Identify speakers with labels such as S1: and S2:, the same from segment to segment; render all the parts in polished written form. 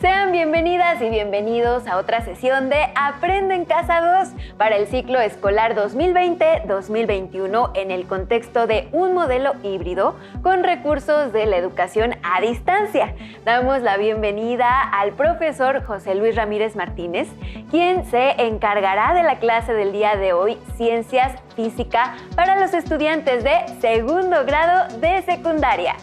S1: Sean bienvenidas y bienvenidos a otra sesión de Aprende en Casa 2 para el ciclo escolar 2020-2021 en el contexto de un modelo híbrido con recursos de la educación a distancia. Damos la bienvenida al profesor José Luis Ramírez Martínez, quien se encargará de la clase del día de hoy, Ciencias Física, para los estudiantes de segundo grado de secundaria.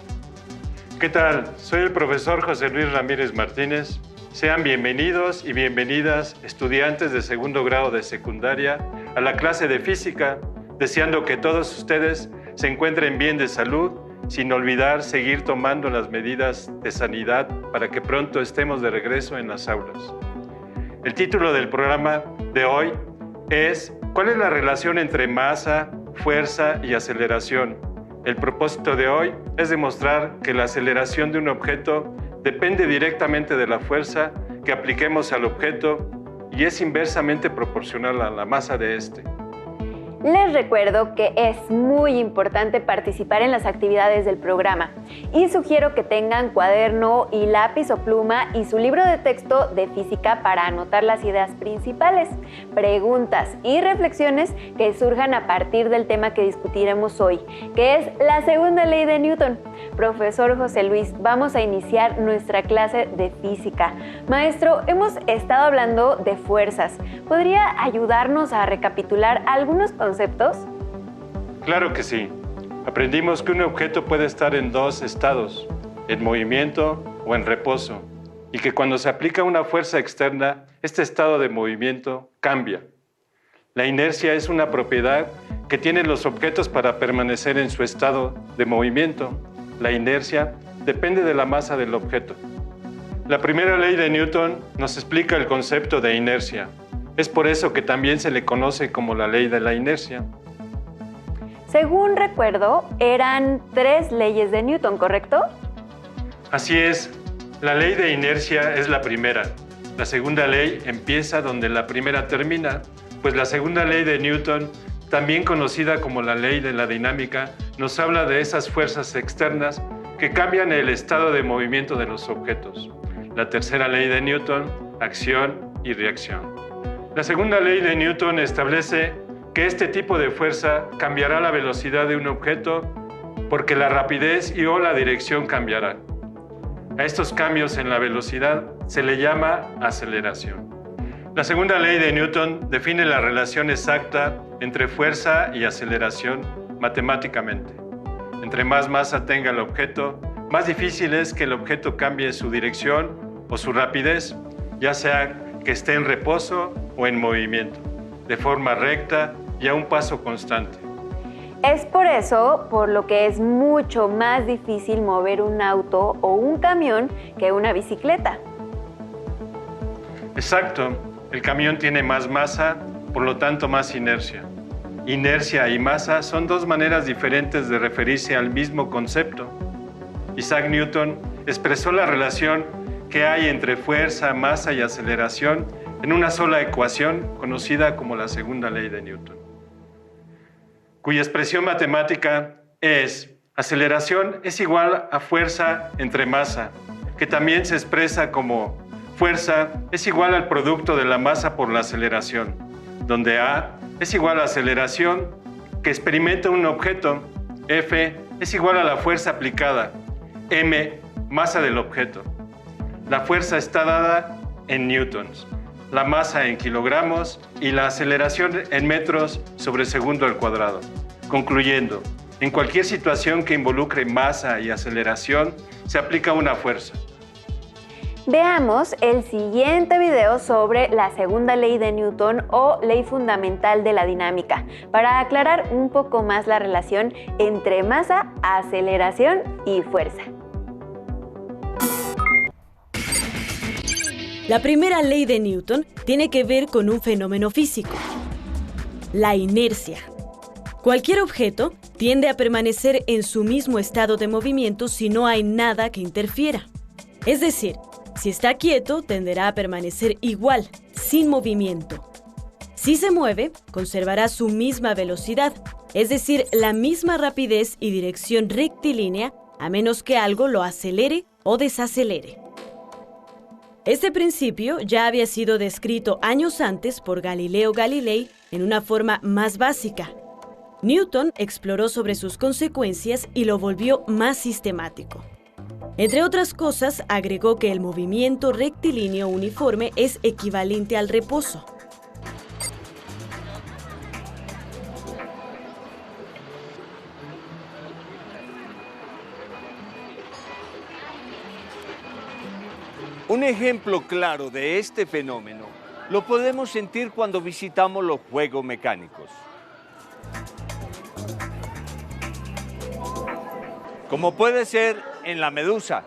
S2: ¿Qué tal? Soy el profesor José Luis Ramírez Martínez. Sean bienvenidos y bienvenidas estudiantes de segundo grado de secundaria a la clase de física, deseando que todos ustedes se encuentren bien de salud, sin olvidar seguir tomando las medidas de sanidad para que pronto estemos de regreso en las aulas. El título del programa de hoy es ¿cuál es la relación entre masa, fuerza y aceleración? El propósito de hoy es demostrar que la aceleración de un objeto depende directamente de la fuerza que apliquemos al objeto y es inversamente proporcional a la masa de este.
S1: Les recuerdo que es muy importante participar en las actividades del programa y sugiero que tengan cuaderno y lápiz o pluma y su libro de texto de física para anotar las ideas principales, preguntas y reflexiones que surjan a partir del tema que discutiremos hoy, que es la segunda ley de Newton. Profesor José Luis, vamos a iniciar nuestra clase de física. Maestro, hemos estado hablando de fuerzas. ¿Podría ayudarnos a recapitular algunos conceptos?
S2: Claro que sí. Aprendimos que un objeto puede estar en dos estados, en movimiento o en reposo, y que cuando se aplica una fuerza externa, este estado de movimiento cambia. La inercia es una propiedad que tienen los objetos para permanecer en su estado de movimiento. La inercia depende de la masa del objeto. La primera ley de Newton nos explica el concepto de inercia. Es por eso que también se le conoce como la ley de la inercia.
S1: Según recuerdo, eran 3 leyes de Newton, ¿correcto?
S2: Así es. La ley de inercia es la primera. La segunda ley empieza donde la primera termina, pues la segunda ley de Newton, también conocida como la ley de la dinámica, nos habla de esas fuerzas externas que cambian el estado de movimiento de los objetos. La tercera ley de Newton, acción y reacción. La segunda ley de Newton establece que este tipo de fuerza cambiará la velocidad de un objeto porque la rapidez o la dirección cambiará. A estos cambios en la velocidad se le llama aceleración. La segunda ley de Newton define la relación exacta entre fuerza y aceleración matemáticamente. Entre más masa tenga el objeto, más difícil es que el objeto cambie su dirección o su rapidez, ya sea que esté en reposo o en movimiento, de forma recta y a un paso constante.
S1: Es por eso por lo que es mucho más difícil mover un auto o un camión que una bicicleta.
S2: Exacto, el camión tiene más masa, por lo tanto más inercia. Inercia y masa son dos maneras diferentes de referirse al mismo concepto. Isaac Newton expresó la relación que hay entre fuerza, masa y aceleración en una sola ecuación conocida como la segunda ley de Newton, cuya expresión matemática es aceleración es igual a fuerza entre masa, que también se expresa como fuerza es igual al producto de la masa por la aceleración, donde A es igual a aceleración que experimenta un objeto, F es igual a la fuerza aplicada, M, masa del objeto. La fuerza está dada en newtons, la masa en kilogramos y la aceleración en metros sobre segundo al cuadrado. Concluyendo, en cualquier situación que involucre masa y aceleración, se aplica una fuerza.
S1: Veamos el siguiente video sobre la segunda ley de Newton o ley fundamental de la dinámica, para aclarar un poco más la relación entre masa, aceleración y fuerza.
S3: La primera ley de Newton tiene que ver con un fenómeno físico, la inercia. Cualquier objeto tiende a permanecer en su mismo estado de movimiento si no hay nada que interfiera. Es decir, si está quieto, tenderá a permanecer igual, sin movimiento. Si se mueve, conservará su misma velocidad, es decir, la misma rapidez y dirección rectilínea, a menos que algo lo acelere o desacelere. Este principio ya había sido descrito años antes por Galileo Galilei en una forma más básica. Newton exploró sobre sus consecuencias y lo volvió más sistemático. Entre otras cosas, agregó que el movimiento rectilíneo uniforme es equivalente al reposo.
S4: Un ejemplo claro de este fenómeno lo podemos sentir cuando visitamos los juegos mecánicos. Como puede ser en la Medusa.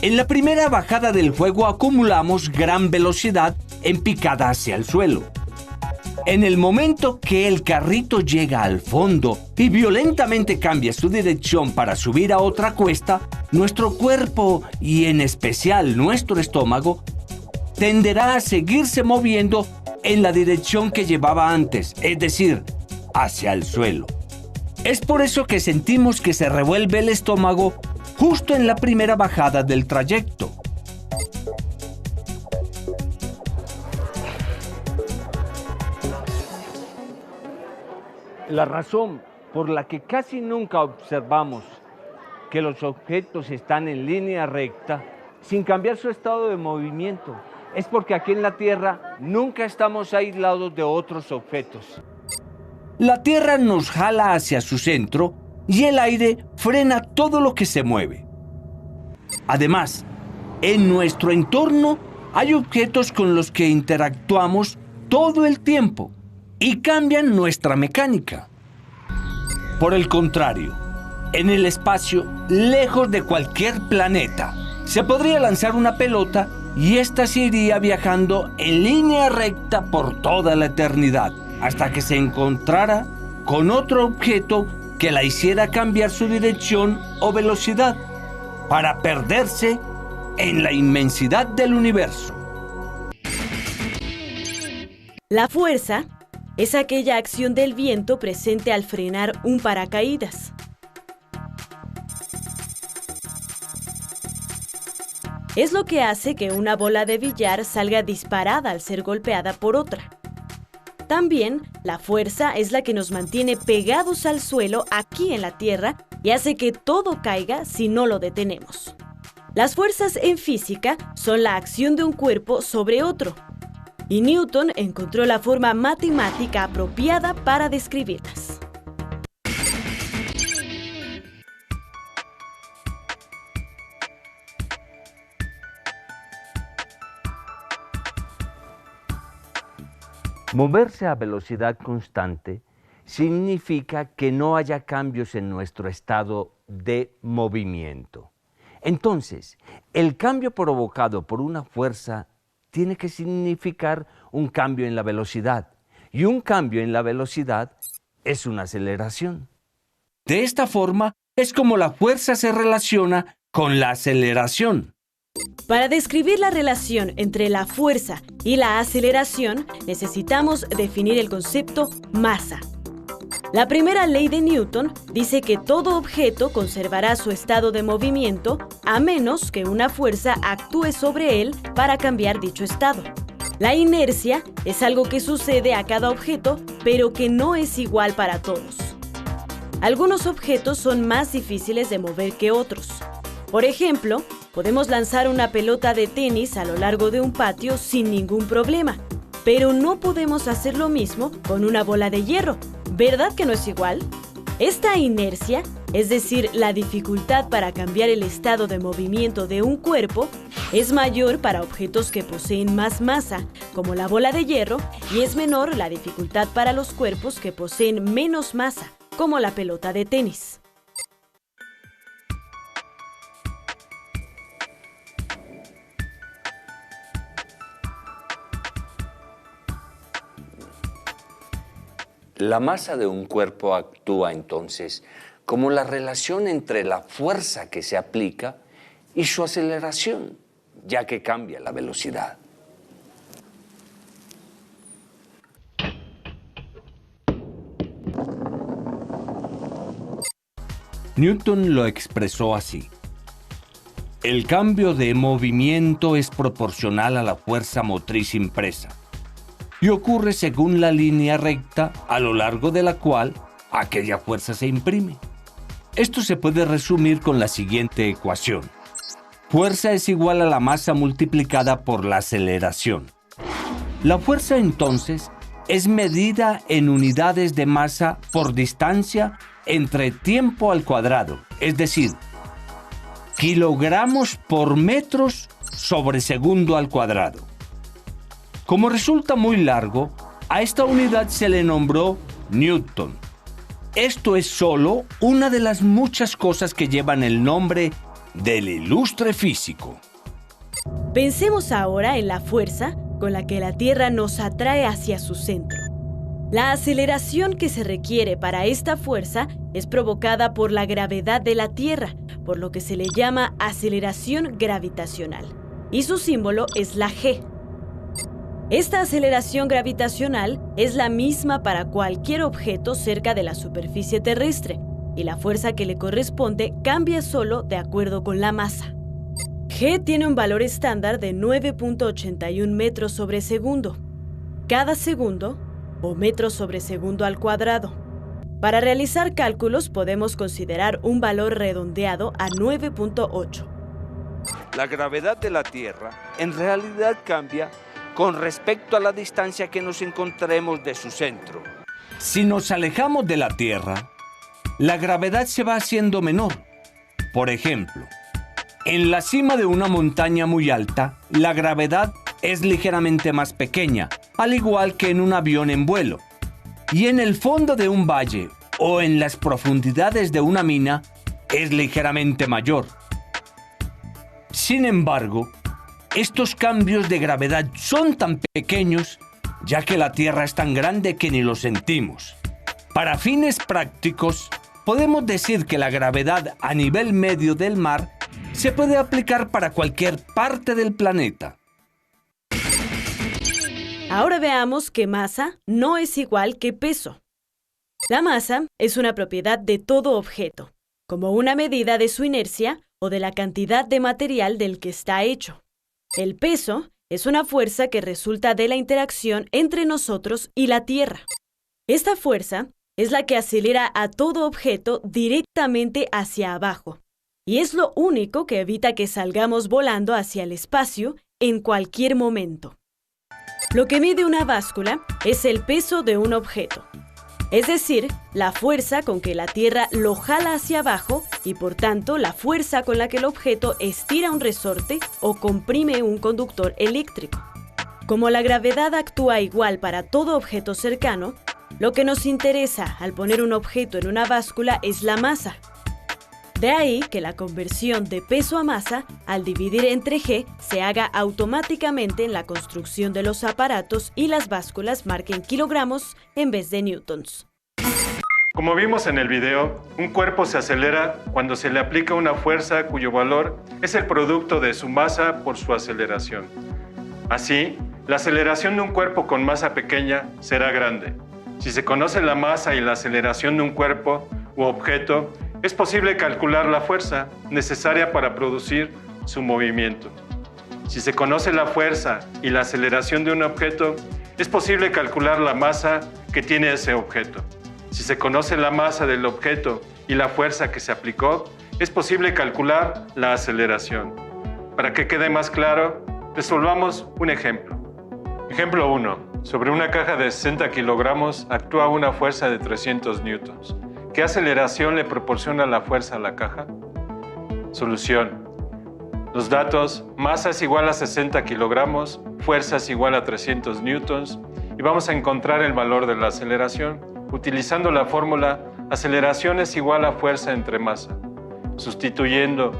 S5: En la primera bajada del juego acumulamos gran velocidad en picada hacia el suelo. En el momento que el carrito llega al fondo y violentamente cambia su dirección para subir a otra cuesta, nuestro cuerpo y en especial nuestro estómago tenderá a seguirse moviendo en la dirección que llevaba antes, es decir, hacia el suelo. Es por eso que sentimos que se revuelve el estómago justo en la primera bajada del trayecto.
S4: La razón por la que casi nunca observamos que los objetos están en línea recta sin cambiar su estado de movimiento es porque aquí en la Tierra nunca estamos aislados de otros objetos.
S5: La Tierra nos jala hacia su centro y el aire frena todo lo que se mueve. Además, en nuestro entorno hay objetos con los que interactuamos todo el tiempo y cambian nuestra mecánica. Por el contrario, en el espacio, lejos de cualquier planeta, se podría lanzar una pelota y ésta se iría viajando en línea recta por toda la eternidad, hasta que se encontrara con otro objeto que la hiciera cambiar su dirección o velocidad para perderse en la inmensidad del universo.
S3: La fuerza es aquella acción del viento presente al frenar un paracaídas. Es lo que hace que una bola de billar salga disparada al ser golpeada por otra. También, la fuerza es la que nos mantiene pegados al suelo aquí en la Tierra y hace que todo caiga si no lo detenemos. Las fuerzas en física son la acción de un cuerpo sobre otro, y Newton encontró la forma matemática apropiada para describirlas.
S4: Moverse a velocidad constante significa que no haya cambios en nuestro estado de movimiento. Entonces, el cambio provocado por una fuerza tiene que significar un cambio en la velocidad, y un cambio en la velocidad es una aceleración.
S5: De esta forma es como la fuerza se relaciona con la aceleración.
S3: Para describir la relación entre la fuerza y la aceleración, necesitamos definir el concepto masa. La primera ley de Newton dice que todo objeto conservará su estado de movimiento a menos que una fuerza actúe sobre él para cambiar dicho estado. La inercia es algo que sucede a cada objeto, pero que no es igual para todos. Algunos objetos son más difíciles de mover que otros. Por ejemplo, podemos lanzar una pelota de tenis a lo largo de un patio sin ningún problema, pero no podemos hacer lo mismo con una bola de hierro. ¿Verdad que no es igual? Esta inercia, es decir, la dificultad para cambiar el estado de movimiento de un cuerpo, es mayor para objetos que poseen más masa, como la bola de hierro, y es menor la dificultad para los cuerpos que poseen menos masa, como la pelota de tenis.
S5: La masa de un cuerpo actúa entonces como la relación entre la fuerza que se aplica y su aceleración, ya que cambia la velocidad. Newton lo expresó así: el cambio de movimiento es proporcional a la fuerza motriz impresa y ocurre según la línea recta a lo largo de la cual aquella fuerza se imprime. Esto se puede resumir con la siguiente ecuación: fuerza es igual a la masa multiplicada por la aceleración. La fuerza entonces es medida en unidades de masa por distancia entre tiempo al cuadrado, es decir, kilogramos por metros sobre segundo al cuadrado. Como resulta muy largo, a esta unidad se le nombró Newton. Esto es solo una de las muchas cosas que llevan el nombre del ilustre físico.
S3: Pensemos ahora en la fuerza con la que la Tierra nos atrae hacia su centro. La aceleración que se requiere para esta fuerza es provocada por la gravedad de la Tierra, por lo que se le llama aceleración gravitacional, y su símbolo es la G. Esta aceleración gravitacional es la misma para cualquier objeto cerca de la superficie terrestre, y la fuerza que le corresponde cambia solo de acuerdo con la masa. G tiene un valor estándar de 9.81 metros sobre segundo. Cada segundo, o metros sobre segundo al cuadrado. Para realizar cálculos podemos considerar un valor redondeado a 9.8.
S5: La gravedad de la Tierra en realidad cambia con respecto a la distancia que nos encontremos de su centro. Si nos alejamos de la Tierra, la gravedad se va haciendo menor. Por ejemplo, en la cima de una montaña muy alta, la gravedad es ligeramente más pequeña, al igual que en un avión en vuelo. Y en el fondo de un valle o en las profundidades de una mina es ligeramente mayor. Sin embargo, estos cambios de gravedad son tan pequeños, ya que la Tierra es tan grande que ni lo sentimos. Para fines prácticos, podemos decir que la gravedad a nivel medio del mar se puede aplicar para cualquier parte del planeta.
S3: Ahora veamos que masa no es igual que peso. La masa es una propiedad de todo objeto, como una medida de su inercia o de la cantidad de material del que está hecho. El peso es una fuerza que resulta de la interacción entre nosotros y la Tierra. Esta fuerza es la que acelera a todo objeto directamente hacia abajo, y es lo único que evita que salgamos volando hacia el espacio en cualquier momento. Lo que mide una báscula es el peso de un objeto, es decir, la fuerza con que la Tierra lo jala hacia abajo y por tanto la fuerza con la que el objeto estira un resorte o comprime un conductor eléctrico. Como la gravedad actúa igual para todo objeto cercano, lo que nos interesa al poner un objeto en una báscula es la masa. De ahí que la conversión de peso a masa, al dividir entre G, se haga automáticamente en la construcción de los aparatos y las básculas marquen kilogramos en vez de newtons.
S2: Como vimos en el video, un cuerpo se acelera cuando se le aplica una fuerza cuyo valor es el producto de su masa por su aceleración. Así, la aceleración de un cuerpo con masa pequeña será grande. Si se conoce la masa y la aceleración de un cuerpo u objeto, es posible calcular la fuerza necesaria para producir su movimiento. Si se conoce la fuerza y la aceleración de un objeto, es posible calcular la masa que tiene ese objeto. Si se conoce la masa del objeto y la fuerza que se aplicó, es posible calcular la aceleración. Para que quede más claro, resolvamos un ejemplo. Ejemplo 1. Sobre una caja de 60 kilogramos actúa una fuerza de 300 newtons. ¿Qué aceleración le proporciona la fuerza a la caja? Solución. Los datos: masa es igual a 60 kilogramos, fuerza es igual a 300 newtons, y vamos a encontrar el valor de la aceleración utilizando la fórmula aceleración es igual a fuerza entre masa. Sustituyendo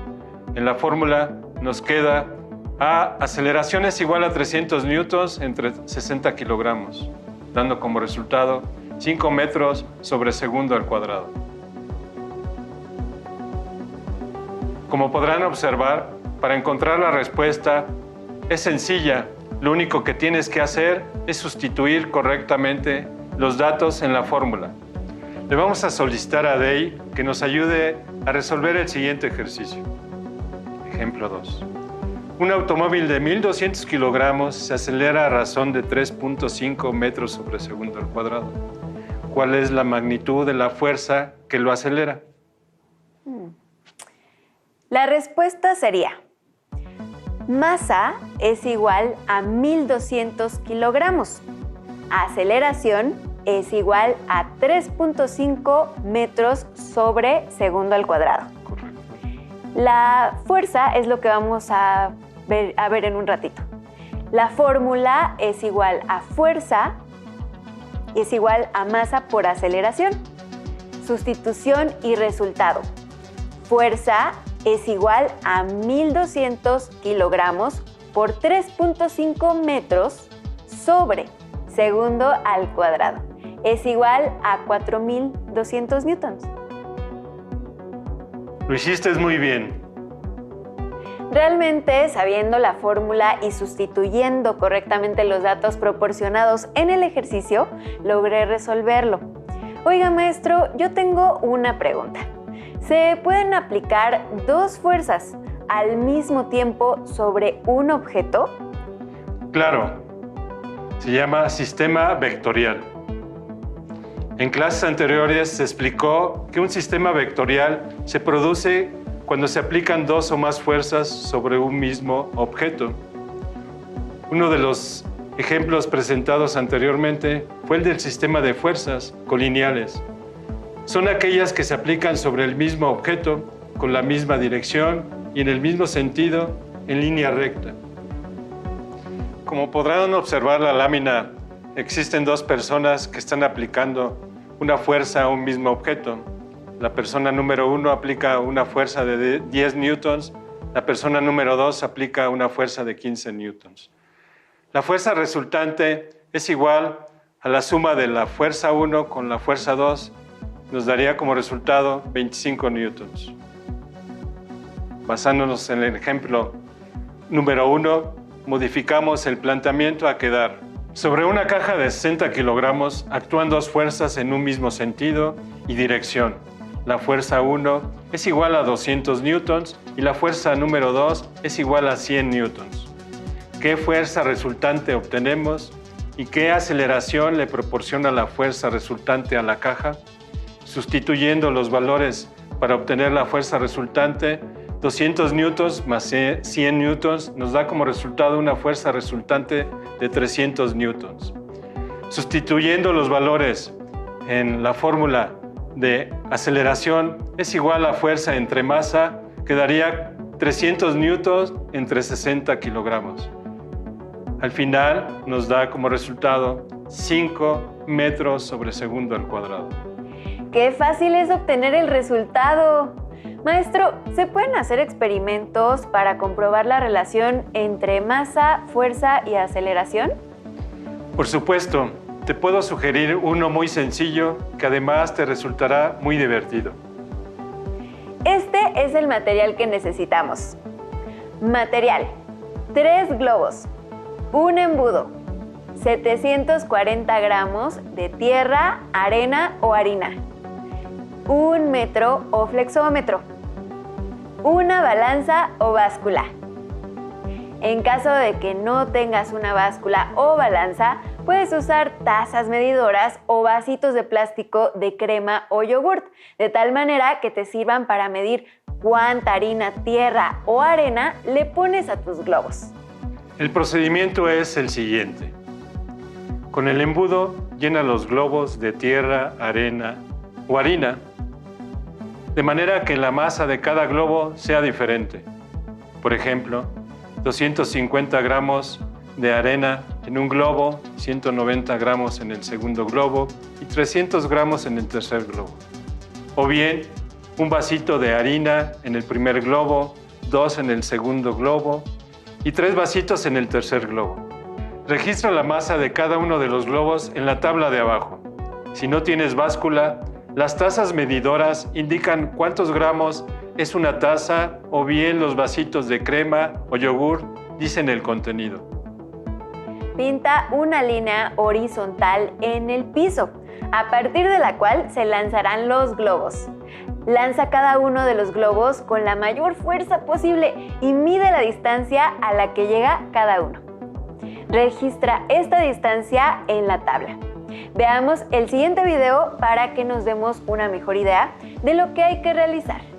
S2: en la fórmula nos queda aceleración es igual a 300 newtons entre 60 kilogramos, dando como resultado 5 metros sobre segundo al cuadrado. Como podrán observar, para encontrar la respuesta es sencilla. Lo único que tienes que hacer es sustituir correctamente los datos en la fórmula. Le vamos a solicitar a Day que nos ayude a resolver el siguiente ejercicio. Ejemplo 2. Un automóvil de 1.200 kilogramos se acelera a razón de 3.5 metros sobre segundo al cuadrado. ¿Cuál es la magnitud de la fuerza que lo acelera?
S1: La respuesta sería: masa es igual a 1.200 kilogramos. Aceleración es igual a 3.5 metros sobre segundo al cuadrado.
S2: Correcto.
S1: La fuerza es lo que vamos a ver en un ratito. La fórmula es igual a fuerza es igual a masa por aceleración. Sustitución y resultado. Fuerza es igual a 1.200 kilogramos por 3.5 metros sobre segundo al cuadrado. Es igual a 4.200 newtons.
S2: Lo hiciste muy bien.
S1: Realmente, sabiendo la fórmula y sustituyendo correctamente los datos proporcionados en el ejercicio, logré resolverlo. Oiga, maestro, yo tengo una pregunta. ¿Se pueden aplicar dos fuerzas al mismo tiempo sobre un objeto?
S2: Claro. Se llama sistema vectorial. En clases anteriores se explicó que un sistema vectorial se produce cuando se aplican dos o más fuerzas sobre un mismo objeto. Uno de los ejemplos presentados anteriormente fue el del sistema de fuerzas colineales. Son aquellas que se aplican sobre el mismo objeto, con la misma dirección y en el mismo sentido, en línea recta. Como podrán observar la lámina, existen dos personas que están aplicando una fuerza a un mismo objeto. La persona número 1 aplica una fuerza de 10 newtons, la persona número 2 aplica una fuerza de 15 newtons. La fuerza resultante es igual a la suma de la fuerza 1 con la fuerza 2, nos daría como resultado 25 newtons. Basándonos en el ejemplo número 1, modificamos el planteamiento a quedar: sobre una caja de 60 kilogramos actúan dos fuerzas en un mismo sentido y dirección. La fuerza 1 es igual a 200 newtons y la fuerza número 2 es igual a 100 newtons. ¿Qué fuerza resultante obtenemos y qué aceleración le proporciona la fuerza resultante a la caja? Sustituyendo los valores para obtener la fuerza resultante, 200 newtons más 100 newtons nos da como resultado una fuerza resultante de 300 newtons. Sustituyendo los valores en la fórmula de aceleración es igual a fuerza entre masa, quedaría 300 newtons entre 60 kilogramos. Al final nos da como resultado 5 metros sobre segundo al cuadrado.
S1: ¡Qué fácil es obtener el resultado! Maestro, ¿se pueden hacer experimentos para comprobar la relación entre masa, fuerza y aceleración?
S2: Por supuesto, te puedo sugerir uno muy sencillo que además te resultará muy divertido.
S1: Este es el material que necesitamos. Material: 3 globos, un embudo, 740 gramos de tierra, arena o harina, 1 metro o flexómetro, una balanza o báscula. En caso de que no tengas una báscula o balanza, puedes usar tazas medidoras o vasitos de plástico de crema o yogurt, de tal manera que te sirvan para medir cuánta harina, tierra o arena le pones a tus globos.
S2: El procedimiento es el siguiente. Con el embudo, llena los globos de tierra, arena o harina, de manera que la masa de cada globo sea diferente. Por ejemplo, 250 gramos de arena en un globo, 190 gramos en el segundo globo y 300 gramos en el tercer globo. O bien, un vasito de harina en el primer globo, 2 en el segundo globo y 3 vasitos en el tercer globo. Registra la masa de cada uno de los globos en la tabla de abajo. Si no tienes báscula, las tazas medidoras indican cuántos gramos es una taza o bien los vasitos de crema o yogur, dicen el contenido.
S1: Pinta una línea horizontal en el piso, a partir de la cual se lanzarán los globos. Lanza cada uno de los globos con la mayor fuerza posible y mide la distancia a la que llega cada uno. Registra esta distancia en la tabla. Veamos el siguiente video para que nos demos una mejor idea de lo que hay que realizar.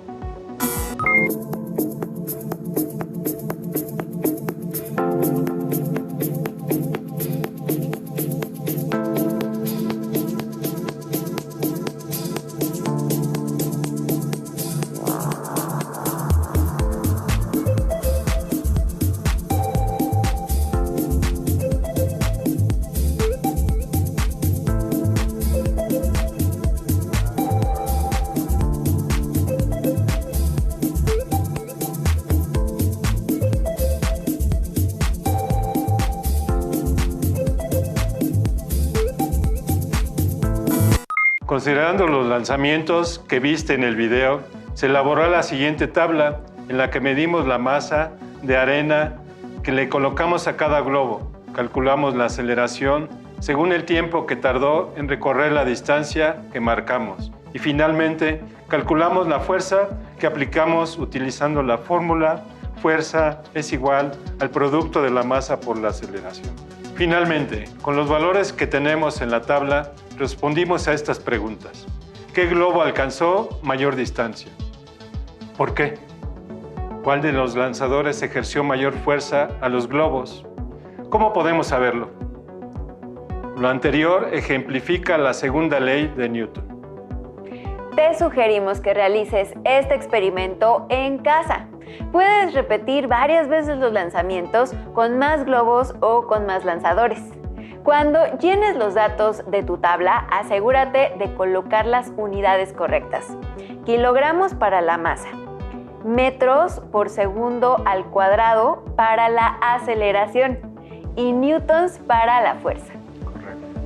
S2: Considerando los lanzamientos que viste en el video, se elaboró la siguiente tabla en la que medimos la masa de arena que le colocamos a cada globo. Calculamos la aceleración según el tiempo que tardó en recorrer la distancia que marcamos. Y finalmente, calculamos la fuerza que aplicamos utilizando la fórmula fuerza es igual al producto de la masa por la aceleración. Finalmente, con los valores que tenemos en la tabla, respondimos a estas preguntas. ¿Qué globo alcanzó mayor distancia? ¿Por qué? ¿Cuál de los lanzadores ejerció mayor fuerza a los globos? ¿Cómo podemos saberlo? Lo anterior ejemplifica la segunda ley de Newton.
S1: Te sugerimos que realices este experimento en casa. Puedes repetir varias veces los lanzamientos con más globos o con más lanzadores. Cuando llenes los datos de tu tabla, asegúrate de colocar las unidades correctas. Kilogramos para la masa, metros por segundo al cuadrado para la aceleración y newtons para la fuerza.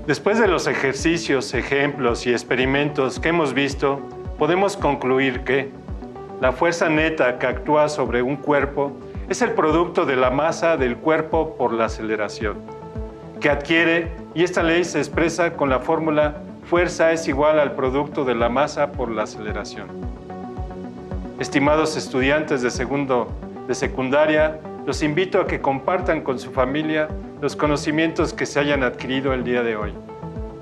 S2: Después de los ejercicios, ejemplos y experimentos que hemos visto, podemos concluir que la fuerza neta que actúa sobre un cuerpo es el producto de la masa del cuerpo por la aceleración que adquiere, y esta ley se expresa con la fórmula fuerza es igual al producto de la masa por la aceleración. Estimados estudiantes de segundo de secundaria, los invito a que compartan con su familia los conocimientos que se hayan adquirido el día de hoy.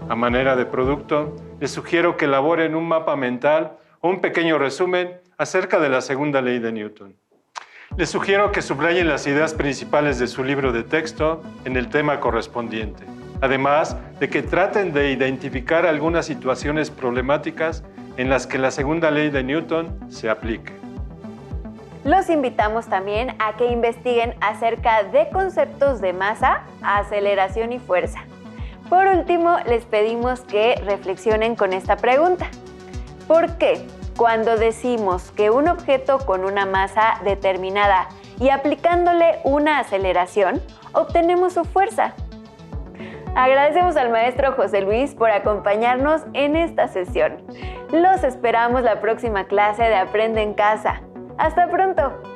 S2: A manera de producto, les sugiero que elaboren un mapa mental o un pequeño resumen acerca de la segunda ley de Newton. Les sugiero que subrayen las ideas principales de su libro de texto en el tema correspondiente, además de que traten de identificar algunas situaciones problemáticas en las que la segunda ley de Newton se aplique.
S1: Los invitamos también a que investiguen acerca de conceptos de masa, aceleración y fuerza. Por último, les pedimos que reflexionen con esta pregunta. ¿Por qué? Cuando decimos que un objeto con una masa determinada y aplicándole una aceleración, obtenemos su fuerza. Agradecemos al maestro José Luis por acompañarnos en esta sesión. Los esperamos la próxima clase de Aprende en Casa. ¡Hasta pronto!